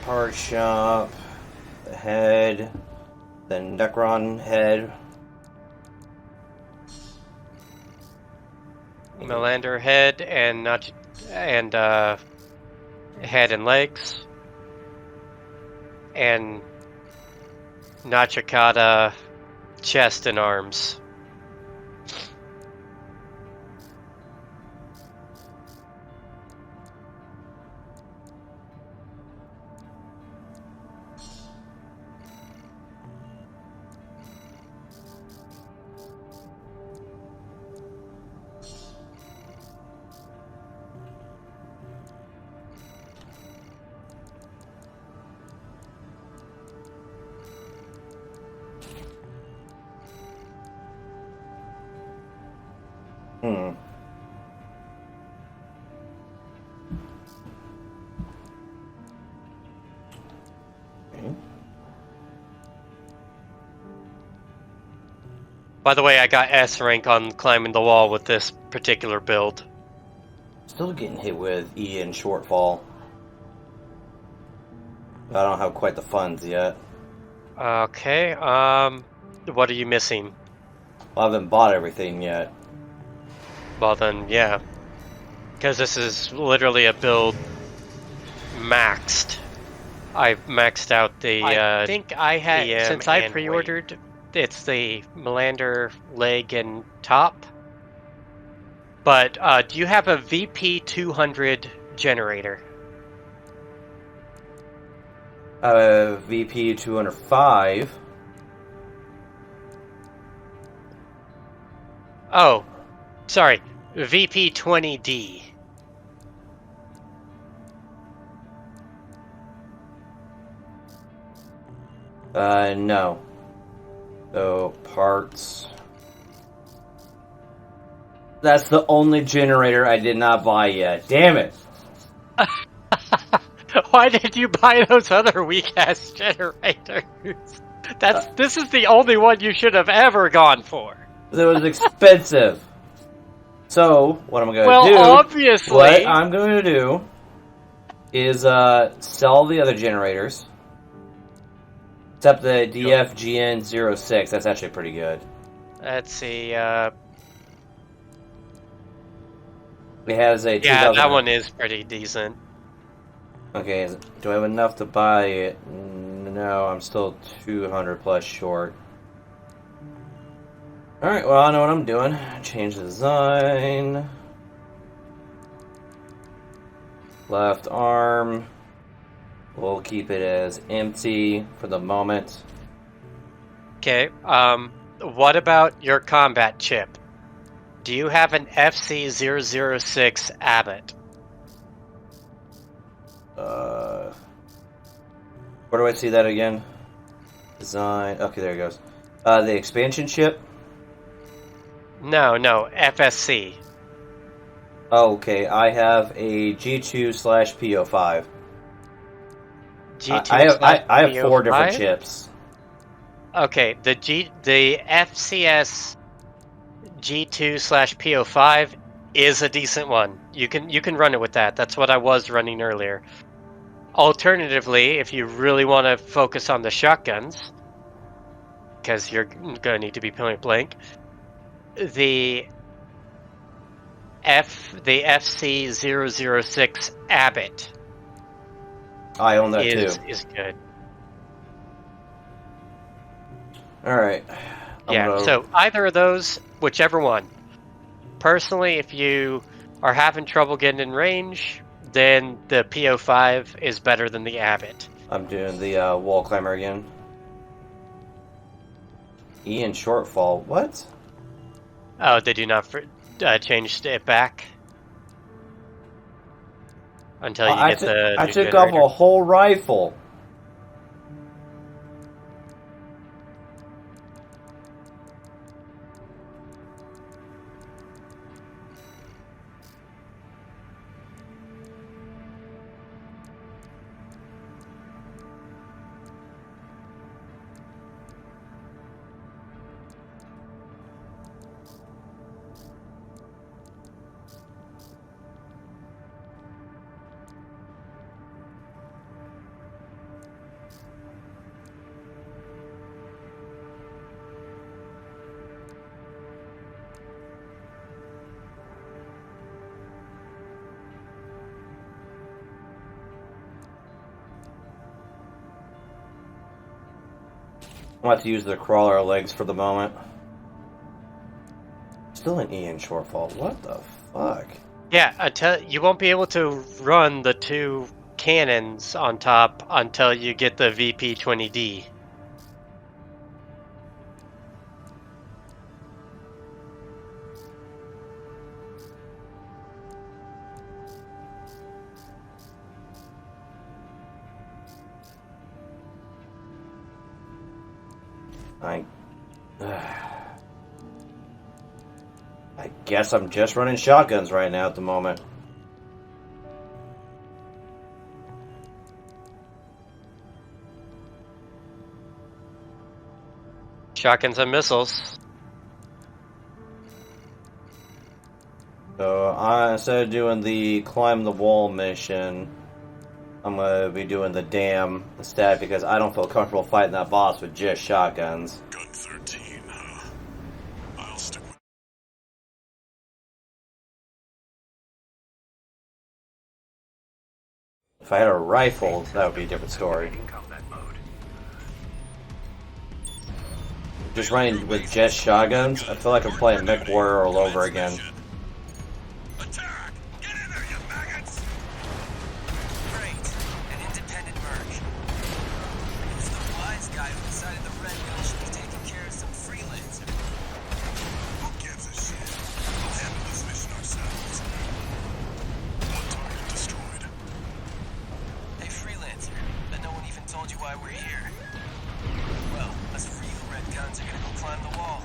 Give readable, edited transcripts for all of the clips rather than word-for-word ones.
part shop, the head, then Necron head. Melander head and not and head and legs, and Nachikata chest and arms. Hmm. Okay. By the way, I got S rank on climbing the wall with this particular build. Still getting hit with E and shortfall. I don't have quite the funds yet. Okay, what are you missing? Well, I haven't bought everything yet. Well then, yeah. Because this is literally a build maxed. I've maxed out the I think I had EM since I and pre-ordered. it's the Melander leg and top. But do you have a VP 200 generator? VP 205. Oh, sorry, VP 20D. No. So, parts. That's the only generator I did not buy yet. Damn it! Why did you buy those other weak ass generators? This is the only one you should have ever gone for. It was expensive. So, what I'm going to Well, do... obviously. What I'm going to do is sell the other generators. Except the DFGN06. That's actually pretty good. Let's see. It has a 2000... Yeah, that one is pretty decent. Okay, do I have enough to buy it? No, I'm still 200 plus short. Alright, well, I know what I'm doing. Change the design. Left arm. We'll keep it as empty for the moment. Okay, what about your combat chip? Do you have an FC006 Abbott? Where do I see that again? Design. Okay, there it goes. The expansion chip. No, FSC. Oh, okay, I have a G2/PO5. G2 I have 4 different chips. Okay, the FCS G2/PO5 is a decent one. You can run it with that. That's what I was running earlier. Alternatively, if you really want to focus on the shotguns, because you're gonna need to be point blank, the FC006 Abbott I own that too. is good. Alright. Yeah, so either of those, whichever one. Personally, if you are having trouble getting in range, then the PO5 is better than the Abbott. I'm doing the wall climber again. E and shortfall. What? Oh, they do not change it back until you get the I new took generator. off a whole rifle. I'm about to use the crawler legs for the moment. Still an Ian shortfall. What the fuck? Yeah, you won't be able to run the 2 cannons on top until you get the VP-20D. I guess I'm just running shotguns right now at the moment. Shotguns and missiles. So instead of doing the climb the wall mission, I'm gonna be doing the dam instead because I don't feel comfortable fighting that boss with just shotguns. Gun 13, huh? I'll stick with... If I had a rifle, that would be a different story. Just running with just shotguns, I feel like I'm playing Mech Warrior all over again. Attack! Get in there, you maggots! Great. An independent merge. It was the wise guy who decided the red gun should be taking care of some freelancer. Who gives a shit? We'll handle this mission ourselves. One target destroyed. Hey, freelancer. But no one even told you why we're here. Well, us free red guns are gonna go climb the wall.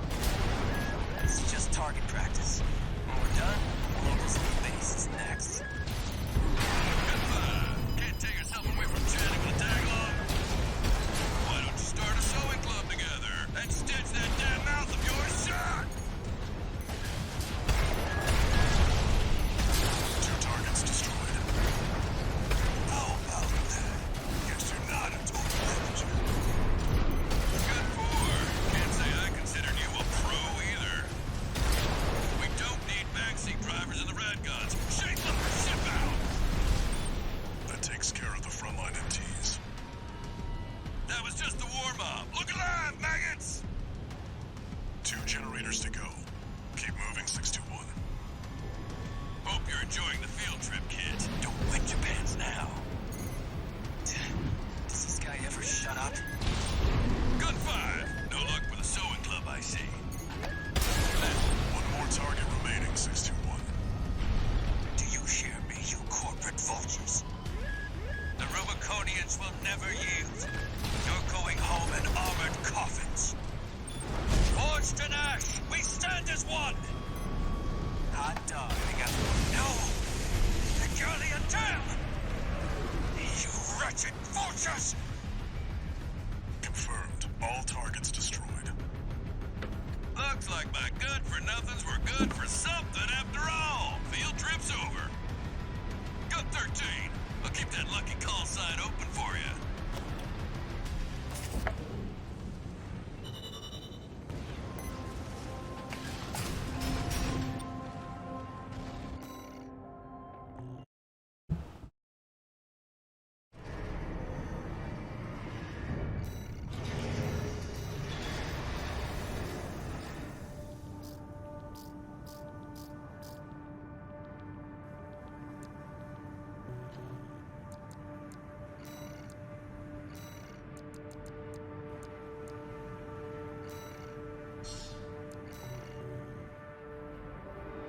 This is just target practice. When we're done, the local speed base is next. Can't take yourself away from chatting with a tag along. Why don't you start a sewing club together and stitch that damn mouth of yours shut? 2 targets destroyed. How about that? Guess you're not a total amateur. Good for. Can't say I considered you a pro either. We don't need backseat drivers in the red guns. Shake them or ship out. That takes care of the frontline MTs. That was just the warm-up. Look alive, maggots! 2 generators to go. Keep moving, 621. Hope you're enjoying the field trip, kid. Don't wet your pants now. Does this guy ever shut up? Gun 5. No luck with the sewing club, I see. 1 more target remaining, 621. Do you hear me, you corporate vultures? The Rubiconians will never yield. You're going home in armored coffins. Forged in ash, we stand as one! Hot dog, I got... No! Secure the intel! You wretched vultures! Confirmed. All targets destroyed. Looks like my good-for-nothings were good for something after all. Field trip's over. Gun 13. I'll keep that lucky call sign open for you.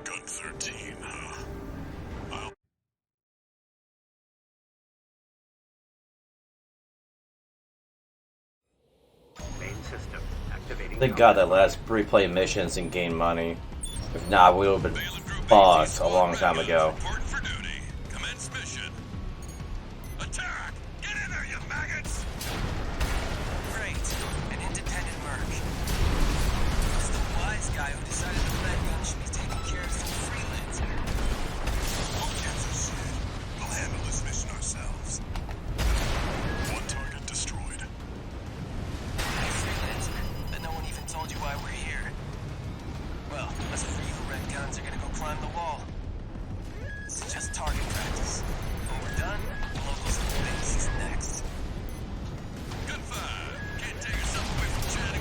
Gun 13, huh? I'll... Main system activating. Thank God that let us replay missions and gain money. If not, we would have been fucked a long time ago. Reporting for duty. Commence mission. Attack! Get in there, you maggots! Great. An independent merge. It was the wise guy who decided the red gun should be taking care of some freelancer. Who gives a shit? We'll handle this mission ourselves. 1 target destroyed. Hey, freelancer. But no one even told you why we're here. Well, us free red guns are gonna go climb the wall. This is just target practice. When we're done, the local speed base is next. Gun 5. Can't take yourself away from chat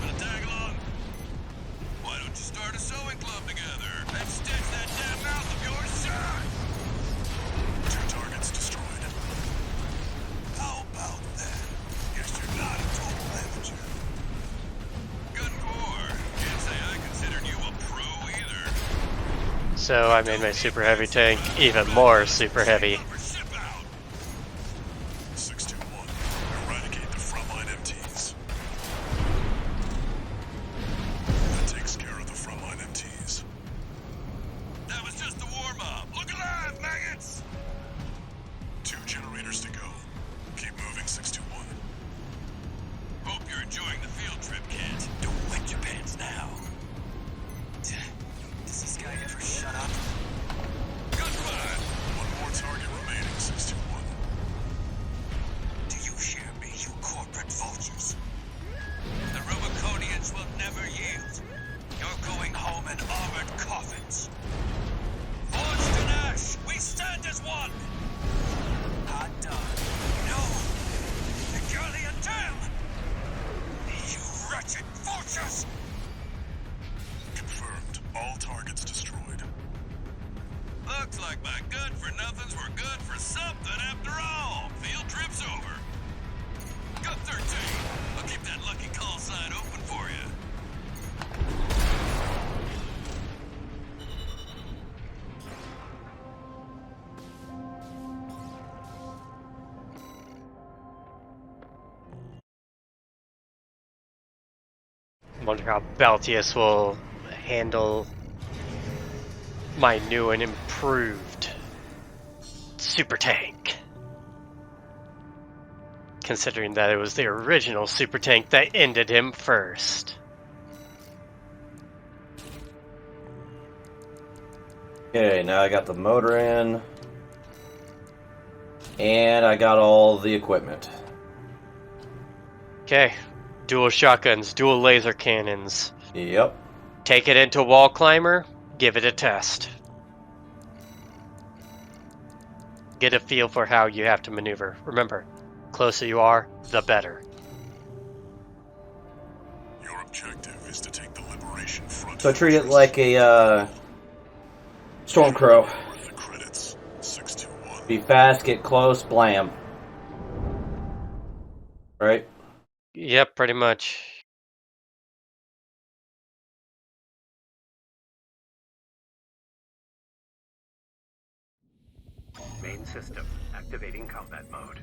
So I made my super heavy tank even more super heavy. Ship out. 621. Eradicate the frontline MTs. That takes care of the frontline MTs. That was just the warm-up. Look alive, maggots! 2 generators to go. Keep moving, 621. Hope you're enjoying the field trip, kid. Don't wet your pants now. Does this guy ever shut up? Good fight. 1 more target remaining, 621. Do you hear me, you corporate vultures? The Rubiconians will never yield. You're going home in armored coffins. Forged in ash, we stand as one. Hot dog. No. Picolian damn. You wretched vultures. Confirmed. All targets destroyed. Looks like my good-for-nothings were good for something after all. Field trip's over. Got 13. I'll keep that lucky call sign open for you. Wonder how Baltius will handle my new and improved super tank. Considering that it was the original super tank that ended him first. Okay, now I got the motor in. And I got all the equipment. Okay, dual shotguns, dual laser cannons. Yep. Take it into Wall Climber, give it a test. Get a feel for how you have to maneuver. Remember, closer you are, the better. Your objective is to take the Liberation Front. So I treat it like a Stormcrow. Worth the credits. 621. Be fast, get close, blam. Right? Yep, pretty much. Main system activating combat mode.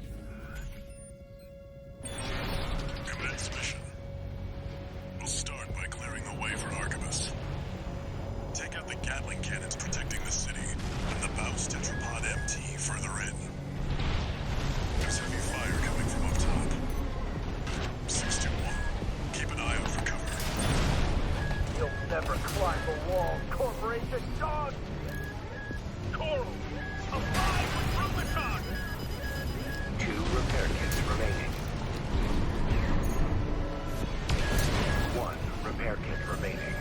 Commence mission. We'll start by clearing the way for Archibus. Take out the Gatling cannons protecting the city, and the Baus Tetrapod MT further in. There's heavy fire coming from up top. 621. Keep an eye out for cover. You'll never climb the wall, Corporation dog! Coral! Alive with Rubicon! 2 repair kits remaining. 1 repair kit remaining.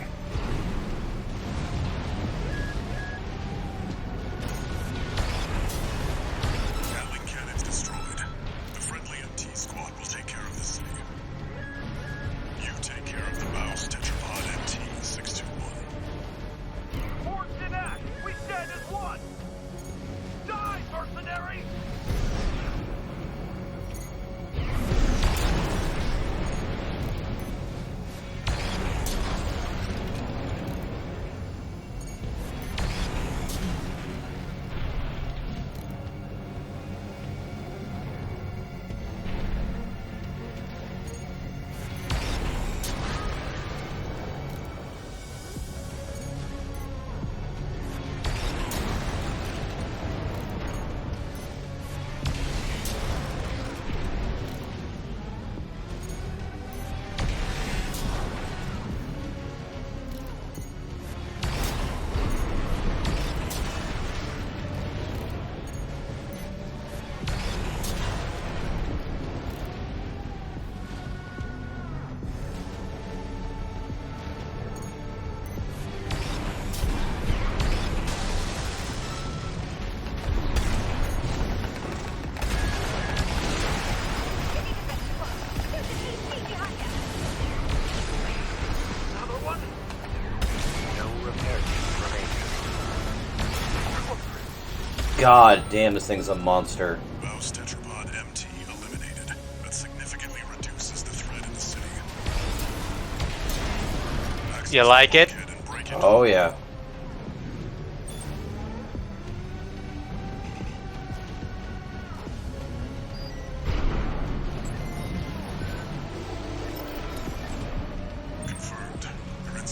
Gatling cannons destroyed. The friendly MT squad will take care of the city. You take care of the Baus Tetrapod MT 621. Forged in ash, we stand as one! Die, mercenary! Another one? No repair kits remaining. God damn, this thing's a monster. Baus Tetrapod MT eliminated. That significantly reduces the threat in the city. You like it? Access the bulkhead and break it. Oh yeah.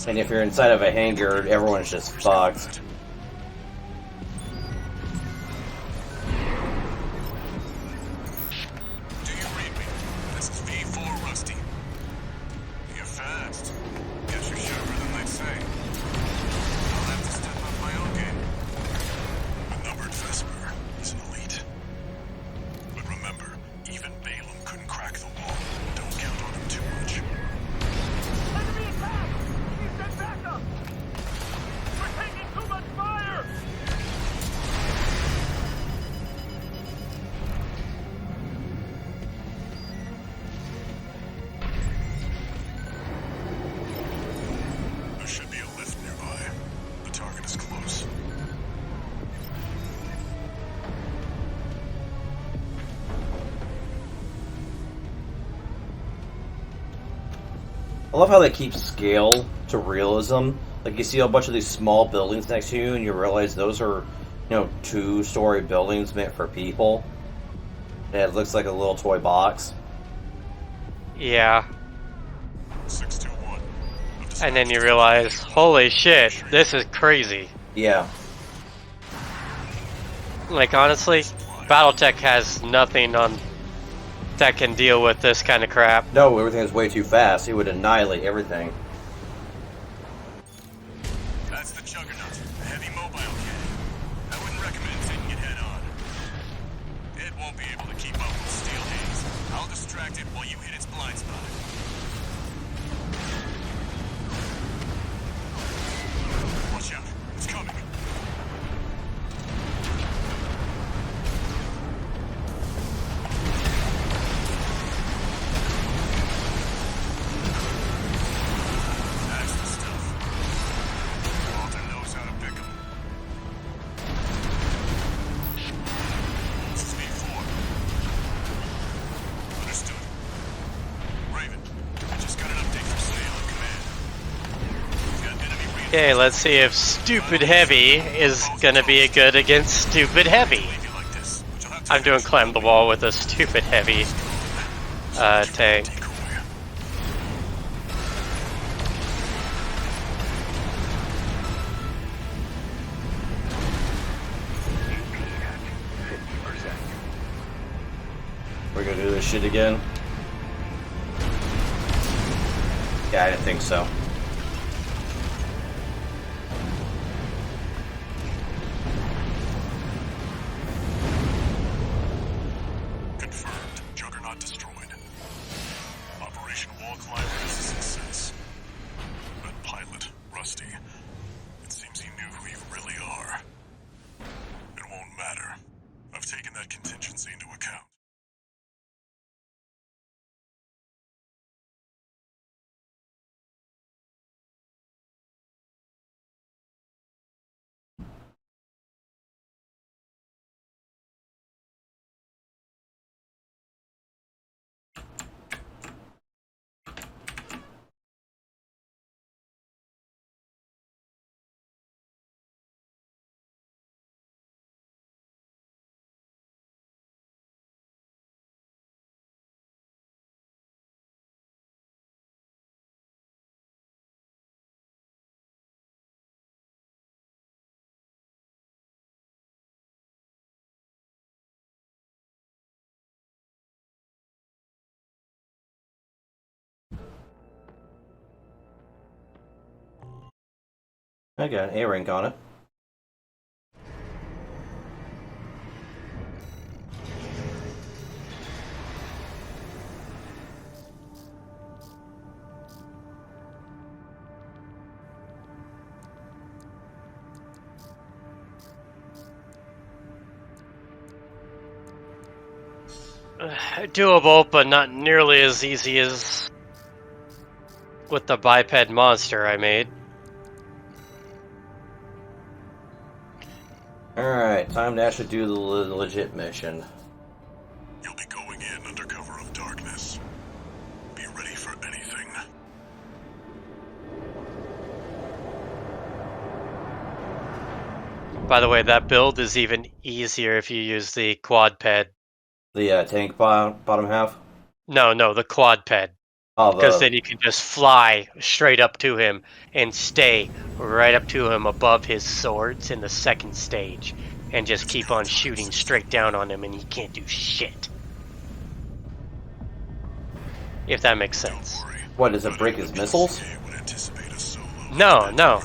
And if you're inside of a hangar, everyone's just fucked. Do you read me? This is V4 Rusty. You're fast. Guess you're sharper than they say. I'll have to step up my own game. A numbered Vesper is an elite. But remember, even Balaam couldn't crack the wall. Don't count on him too much. Enemy attack! We send backup! We're taking too much fire! There should be a lift nearby. The target is close. I love how they keep scale to realism. Like, you see a bunch of these small buildings next to you, and you realize those are, 2-story buildings meant for people. And it looks like a little toy box. Yeah. 621. And then you realize, holy shit, this is crazy. Yeah. Like, honestly, Battletech has nothing on that can deal with this kind of crap. No, everything is way too fast. It would annihilate everything. That's the Juggernaut, a heavy mobile cannon. I wouldn't recommend taking it head on. It won't be able to keep up with steel haze. I'll distract it while you hit its blind spot. Watch out, it's coming. That's the stuff. Walter knows how to pick 'em. This is V4. Understood. Raven, I just got an update from Sulla on command. We've got enemy reinforcements. Okay, let's see if Stupid Heavy is gonna be good against Stupid Heavy. Leave you like this, but you'll have to I'm doing Climb the Wall with a Stupid Heavy tank. take away. We're gonna do this shit again? Yeah, I didn't think so. Confirmed. Juggernaut destroyed. Operation Wall Climber is a success. But pilot, Rusty, it seems he knew who you really are. It won't matter. I've taken that contingency into account. I got an A-rank on it. Doable, but not nearly as easy as with the biped monster I made. Alright, time to actually do the legit mission. You'll be going in under cover of darkness. Be ready for anything. By the way, that build is even easier if you use the quad ped. The tank bottom half? No, the quad ped. Oh, Because then you can just fly straight up to him and stay right up to him above his swords in the second stage. And just keep on shooting straight down on him and he can't do shit. If that makes sense. what, does it break his missiles? No.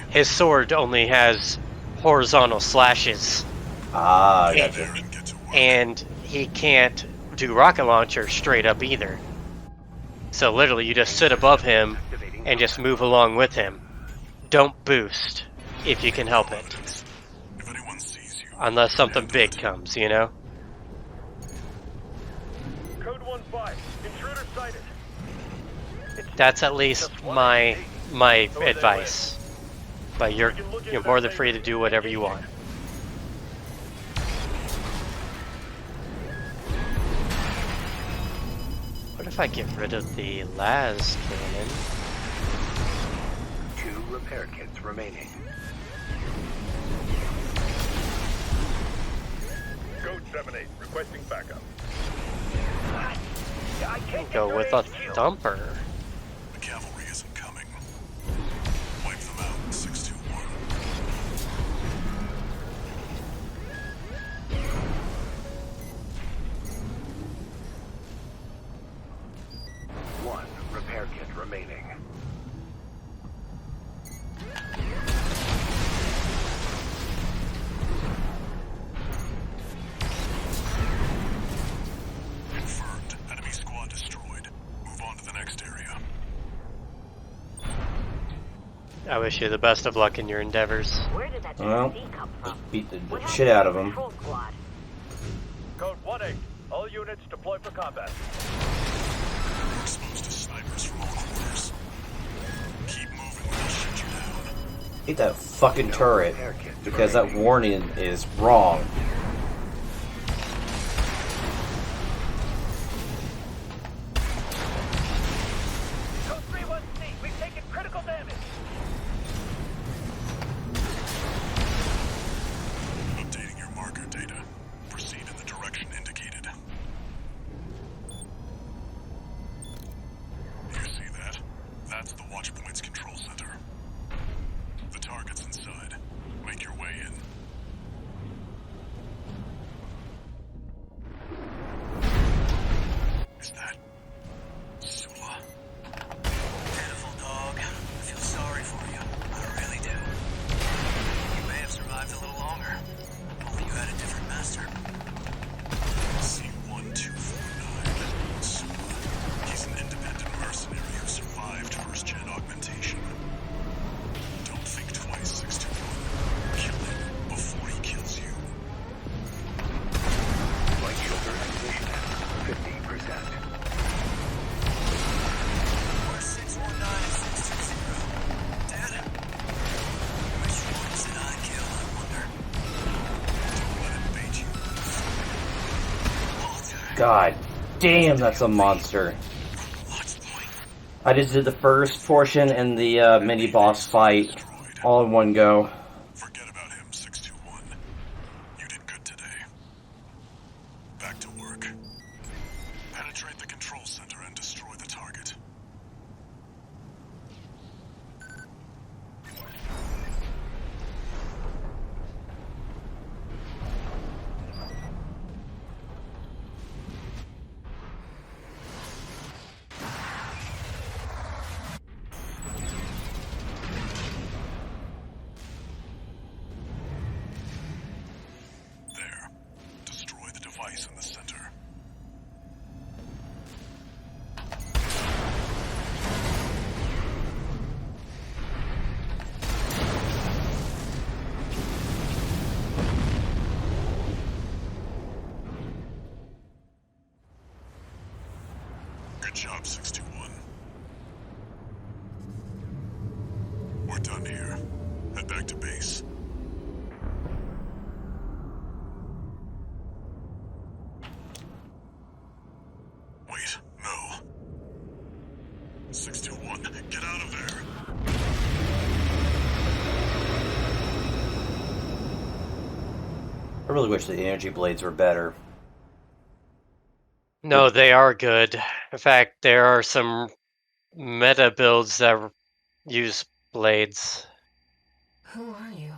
His sword only has horizontal slashes. Ah, I gotcha. And he can't do rocket launcher straight up either. So literally you just sit above him and just move along with him. Don't boost if you can help it. Unless something big comes, you know? Code 1-5. Intruder sighted. That's at least my advice. But you're more than free to do whatever you want. What if I get rid of the las cannon? 2 repair kits remaining. Code 7-8. Requesting backup. Go with a thumper. The cavalry isn't coming. Wipe them out, 621. One repair kit remaining. Confirmed. Enemy squad destroyed. Move on to the next area. I wish you the best of luck in your endeavors. Where did that Well, JC come just from? beat the What shit out of happened him. to the patrol squad? Code 1-8. All units deploy for combat. We're exposed to snipers from all corners. Keep moving when they shoot you down. Hate that fucking turret, because that warning is wrong. Code 3-1C. We've taken critical damage. Updating your marker data. Proceed in the direction indicated. You see that? That's the watch point's control center. The target's inside. Make your way in. Is that Sulla? Pitiful dog. I feel sorry for you. I really do. You may have survived a little longer. Only you had a different master. C1249. Sulla. He's an independent mercenary who survived first-gen augmentation. Don't think twice, 621. Kill him before he kills you. Light shoulder activation at 50%. Where's 619 and 620? Dad? Which ones did I kill, I wonder? Don't let him bait you. Walter. God damn, that's a monster. Watch point. I just did the first portion and the mini boss fight all in one go. Forget about him, 621. You did good today. Back to work. Penetrate the control center and destroy the target. There. Destroy the device in the center. Good job, 621. We're done here. Head back to base. Wait, no. 621, get out of there. I really wish the energy blades were better. No, they are good. In fact, there are some meta builds that use blades. Who are you?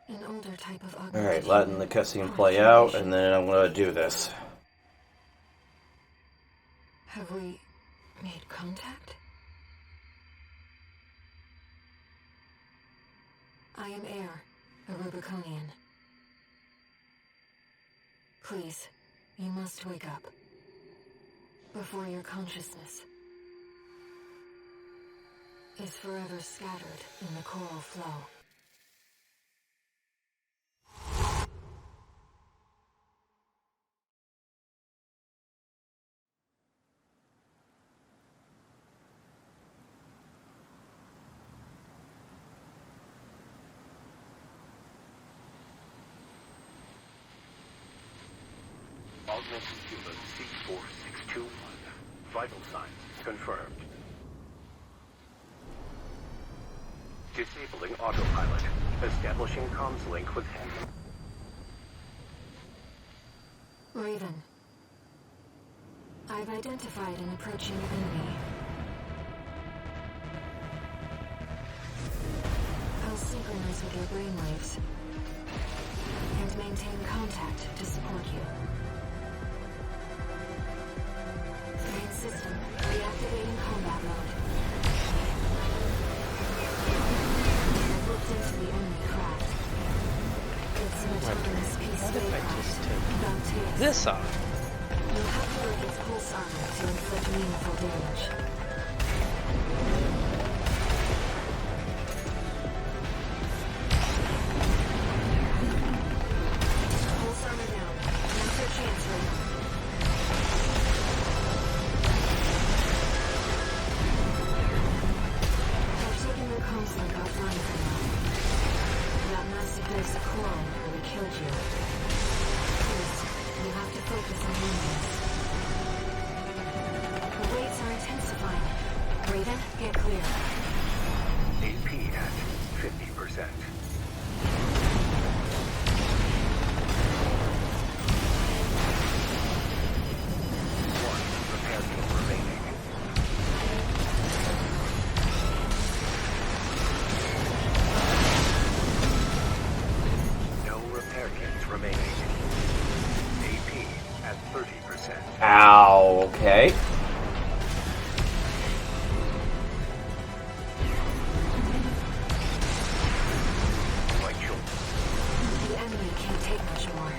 An older type of augmented Alright, letting the human. cutscene play out, and then I'm gonna do this. Have we made contact? I am Air, a Rubiconian. Please, you must wake up. Before your consciousness is forever scattered in the coral flow. Augmented human C4621. Vital signs confirmed. Disabling autopilot. Establishing comms link with him. Raven. I've identified an approaching enemy. I'll synchronize with your brainwaves and maintain contact to support you. Main system reactivating combat mode. I've looked into the enemy craft. It's an autonomous piece What if I just take Bounteous. this off? You'll have to break its pulse armor to inflict meaningful damage. Pulse armor down. Now's your chance, Raven. I've taken your comms link offline for now. That massive dose of coral nearly killed you. Please, you have to focus on winning. The waves are intensifying. Raven, get clear. AP at 50%. One repair kit remaining. No repair kits remaining. AP at 30%. Ow, okay. Like children. The enemy can't take much more.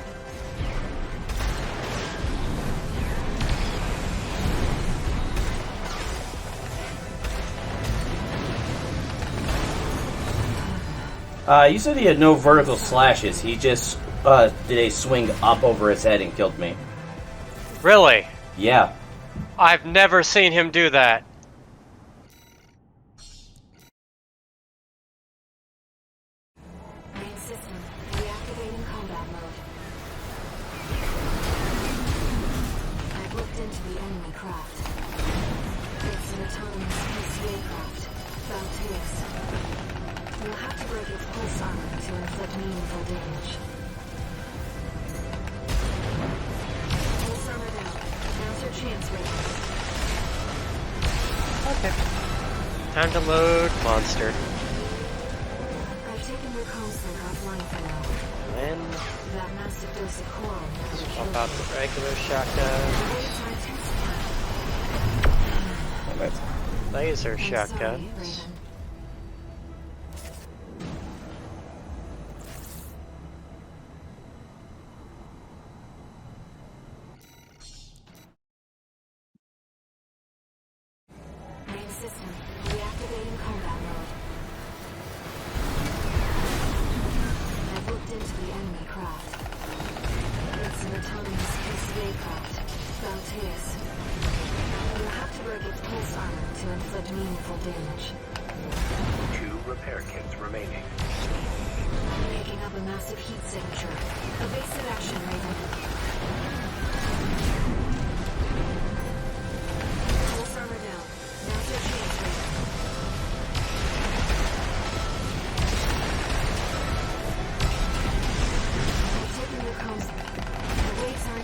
You said he had no vertical slashes. He just did a swing up over his head and killed me. Really? Yeah. I've never seen him do that. Main system reactivating combat mode. I've looked into the enemy craft. It's an autonomous PCA craft, Bounteous. You'll have to break its pulse armor to inflict meaningful damage. Pulse armor down. Now's your chance, Raven. Okay. Time to load monster. I've taken your comms link offline for now. And That massive dose of coral nearly swap killed out you. the regular shotgun. The waves are intensifying. Laser I'm shotguns. sorry, Raven. Main system reactivating combat mode. I've looked into the enemy craft. It's an autonomous PCA craft, Bounteous. You'll have to break its pulse armor to inflict meaningful damage. 2 repair kits remaining. Picking up a massive heat signature. Evasive action, Raven. Pulse armor down. Now's your chance, Raven. I've taken your comms. The waves are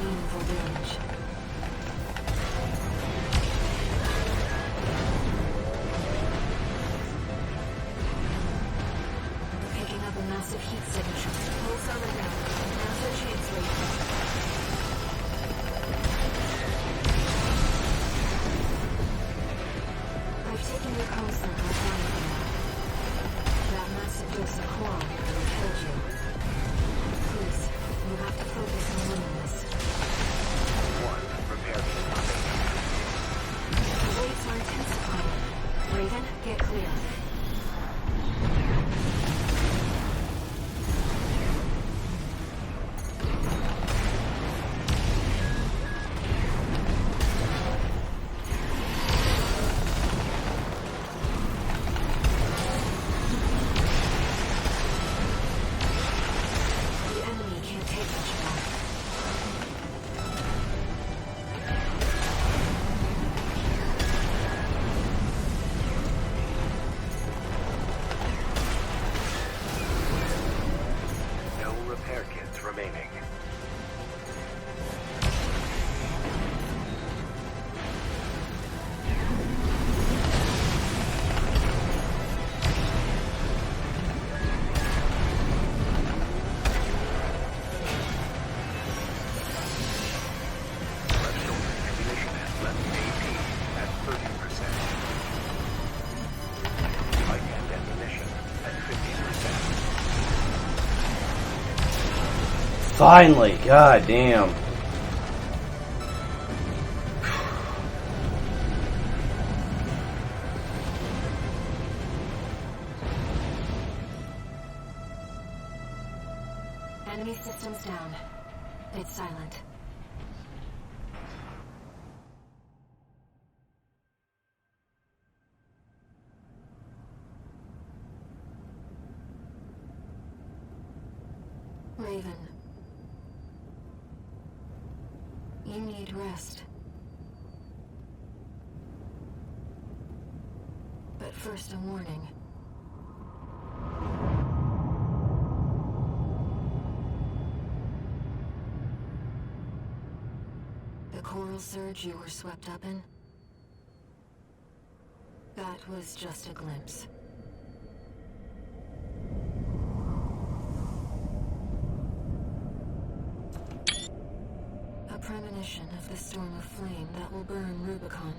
meaningful damage. Picking up a massive heat signature. Pulse armor down. Now's our chance, Raven. I've taken your cone circle down for now. That massive dose of coral nearly killed you. Please, you have to focus on winning this. 1. Repair kit remaining. The waves are intensifying. Raven, get clear. The enemy can't take much more. No repair kits remaining. Left shoulder ammunition has left AP at 30%. Right hand ammunition at 50%. Finally, god damn. Enemy systems down. It's silent. Raven. You need rest. But first, a warning. The coral surge you were swept up in? That was just a glimpse. A premonition of the storm of flame that will burn Rubicon.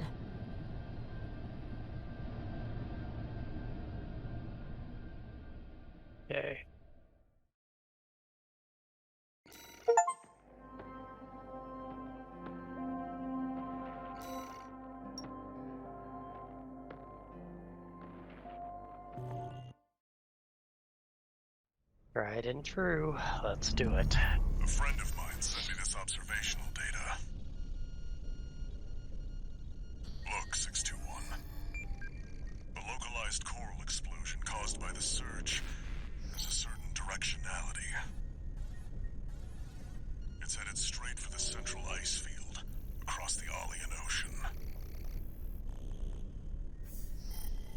Okay. Tried and true. Let's do it. A friend of mine sent me this observational data. Look, 621. A localized coral explosion caused by the surge has a certain directionality. It's headed straight for the central ice field across the Alian Ocean.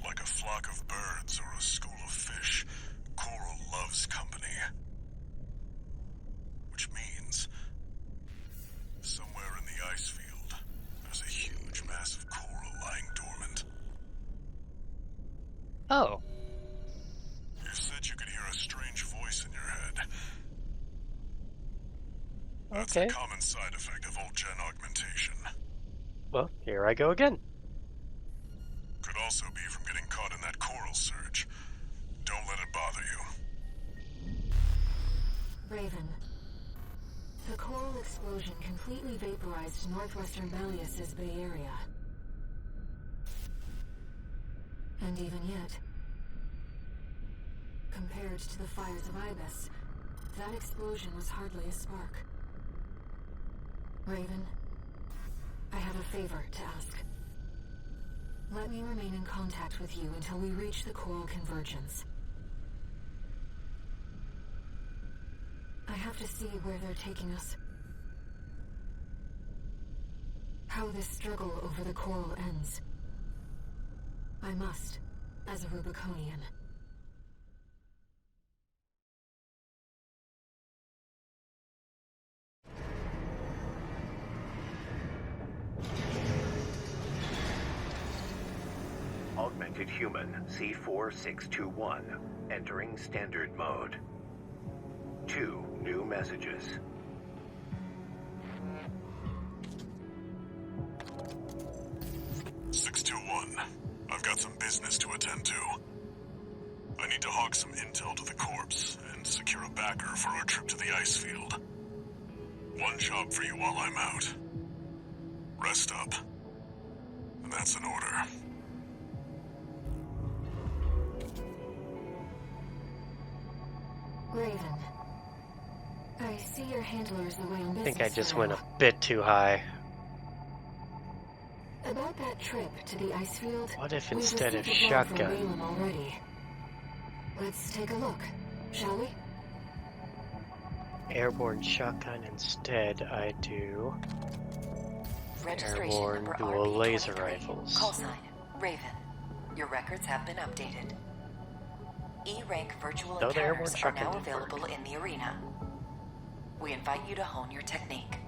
Like a flock of birds or a school of fish, coral loves company. Which means, somewhere in the ice field, there's a huge mass of coral lying dormant. Oh, You said you could hear a strange voice in your head. That's okay. a common side effect of old gen augmentation. Well, here I go again. Could also be from getting caught in that coral surge. Don't let it bother you. Raven. The coral explosion completely vaporized northwestern Belius's Bay Area. And even yet, compared to the fires of Ibis, that explosion was hardly a spark. Raven, I have a favor to ask. Let me remain in contact with you until we reach the coral convergence. I have to see where they're taking us. How this struggle over the coral ends. I must, as a Rubiconian. Selected human C4621. Entering standard mode. 2 new messages. I've got some business to attend to. I need to hawk some intel to the corpse and secure a backer for our trip to the ice field. One job for you while I'm out. Rest up. And that's an order. Raven. I see your handler's away on business. I think I just for went now. a bit too high. About that trip to the ice field. What if we've instead of received a blog from shotgun? Balin already. Let's take a look, shall we? Airborne shotgun instead, I do. Registration Airborne number dual RB23. laser rifles. Call sign, Raven. Your records have been updated. E-rank virtual Though the airborne encounters are shotgun now did work. available in the arena. We invite you to hone your technique.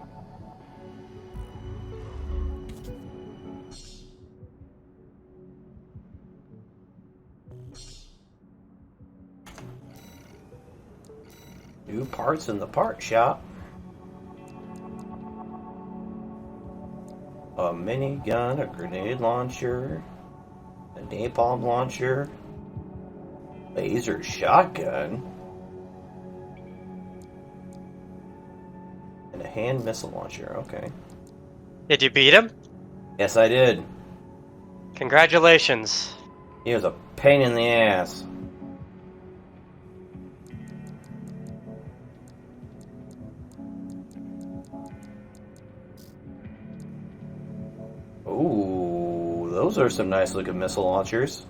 New parts in the part shop. A minigun, a grenade launcher, a napalm launcher, laser shotgun, and a hand missile launcher. Okay. Did you beat him? Yes, I did. Congratulations. He was a pain in the ass. Ooh, those are some nice looking missile launchers.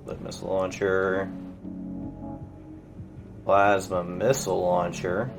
Light missile launcher. Plasma missile launcher.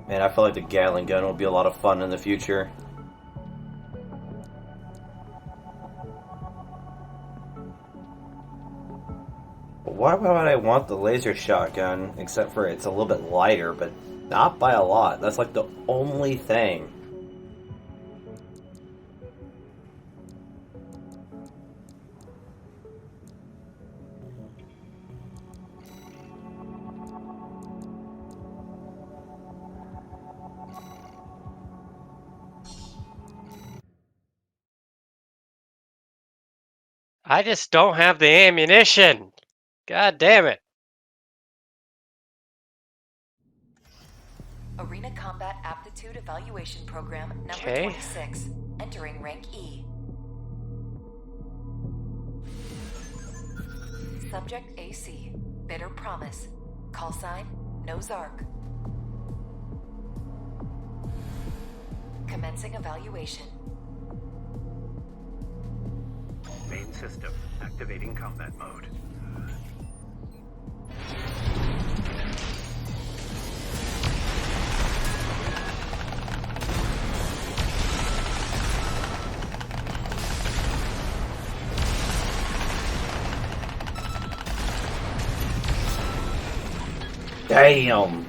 Man, I feel like the Gatling gun will be a lot of fun in the future. Why would I want the laser shotgun, except for it's a little bit lighter, but not by a lot? That's like the only thing. I just don't have the ammunition. God damn it. Arena Combat Aptitude Evaluation Program number Okay. 26. Entering rank E. Subject AC. Bitter Promise. Call sign, Nozark. Commencing evaluation. Main system. Activating combat mode. Damn!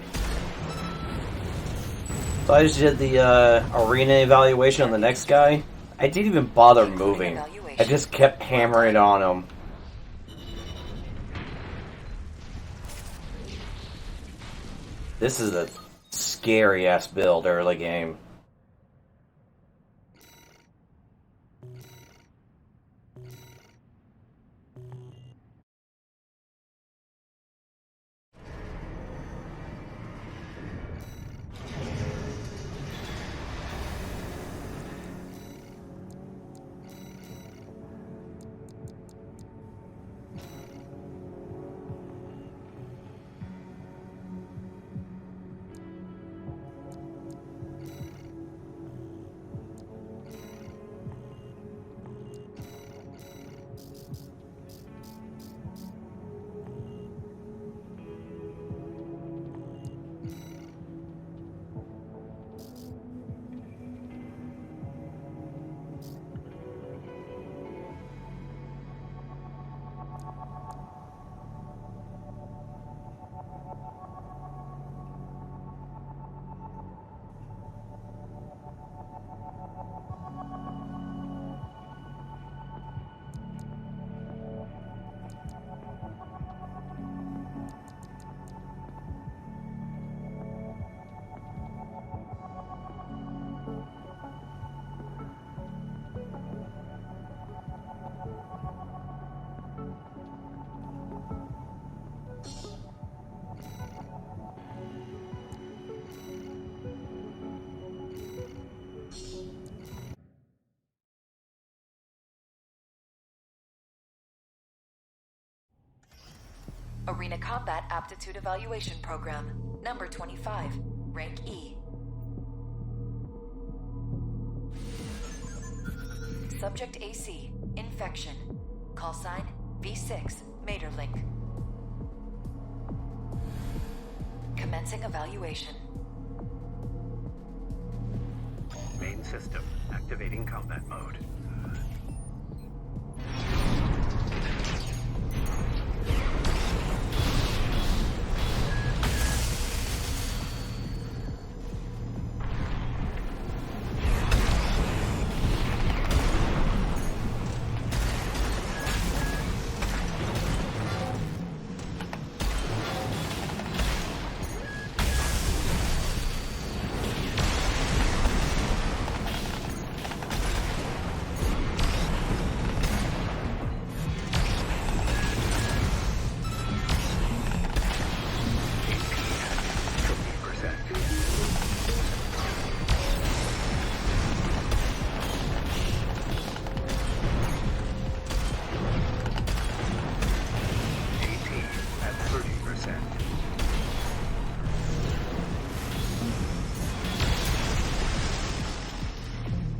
So I just did the arena evaluation on the next guy. I didn't even bother moving. I just kept hammering it on him. This is a scary ass build early game. Arena Combat Aptitude Evaluation Program, number 25, rank E. Subject AC, infection. Call sign V6, Materlink. Commencing evaluation. Main system activating combat mode.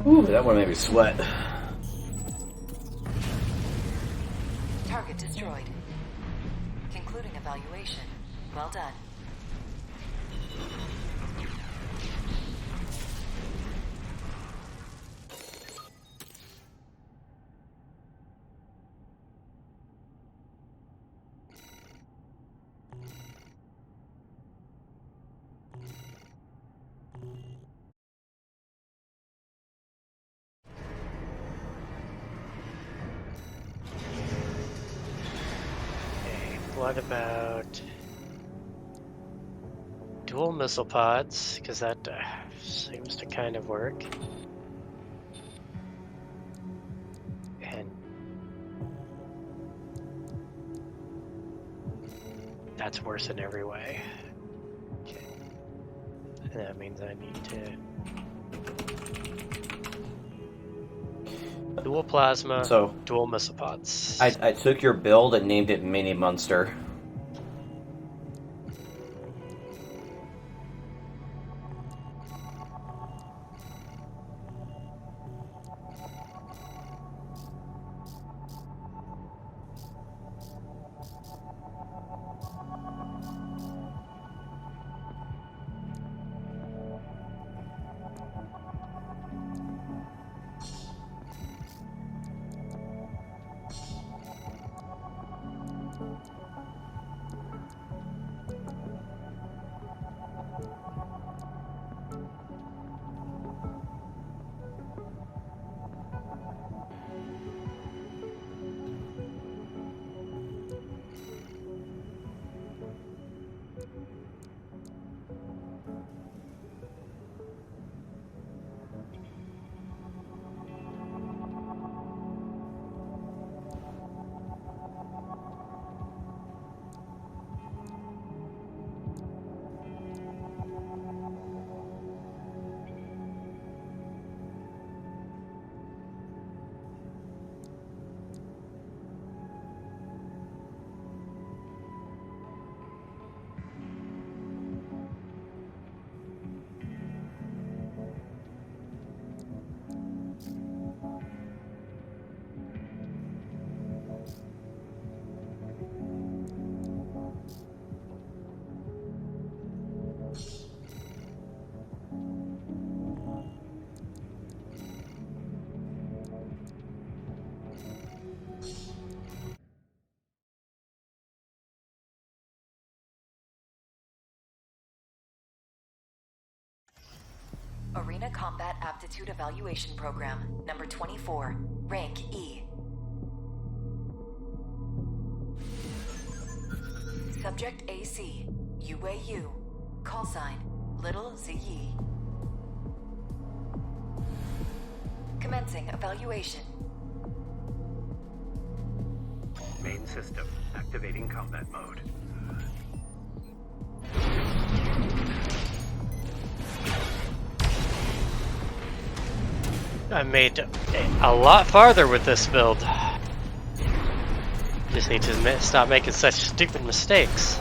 Ooh, that one made me sweat. Target destroyed. Concluding evaluation. Well done. What about dual missile pods? Because that seems to kind of work. And that's worse in every way. Okay. And that means I need to dual plasma, So dual missile pods. I took your build and named it Mini Munster. Arena Combat Aptitude Evaluation Program, number 24, rank E. Subject AC, UAU, call sign, Little ZE. Commencing evaluation. Main system activating combat mode. I made a lot farther with this build. Just need to stop making such stupid mistakes.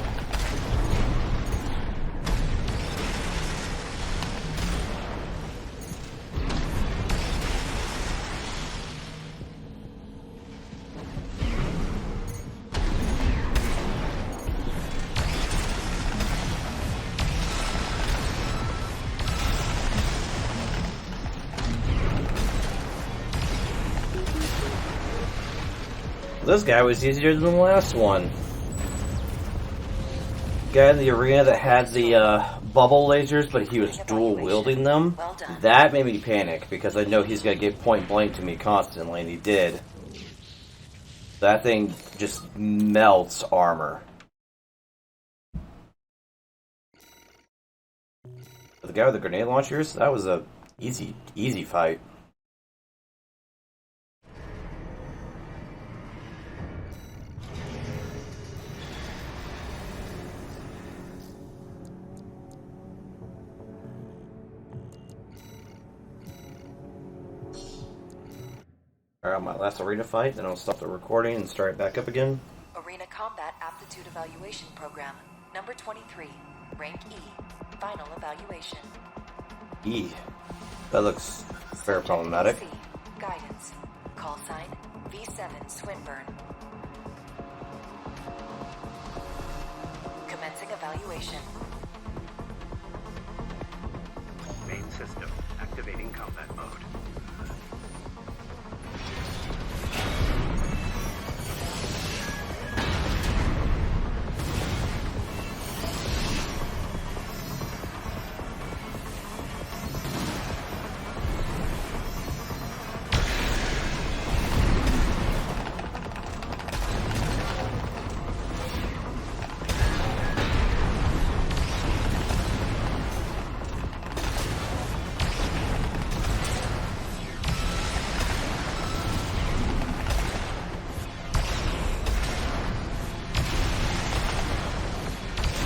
This guy was easier than the last one. Guy in the arena that had the bubble lasers, but he was dual wielding them. That made me panic because I know he's gonna get point blank to me constantly, and he did. That thing just melts armor. But the guy with the grenade launchers, that was a easy fight. Alright, my last arena fight, then I'll stop the recording and start it back up again. Arena Combat Aptitude Evaluation Program, number 23, rank E, final evaluation. E. That looks very problematic. C, guidance, call sign V7 Swinburne. Commencing evaluation. Main system activating combat mode.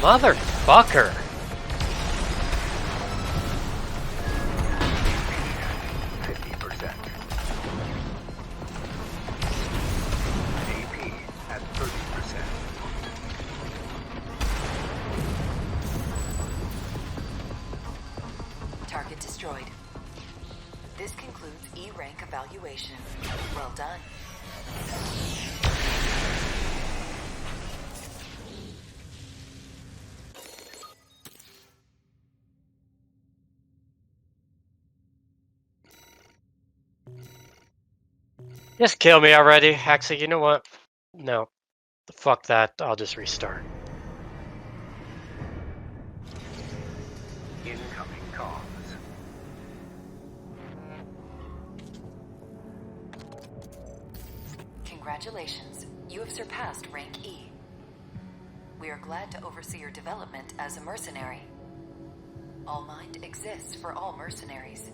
Motherfucker! 50%. AP at 30%. Target destroyed. This concludes E rank evaluation. Well done. Just kill me already. Actually, you know what? No. Fuck that. I'll just restart. Incoming comms. Congratulations. You have surpassed rank E. We are glad to oversee your development as a mercenary. All Mind exists for all mercenaries.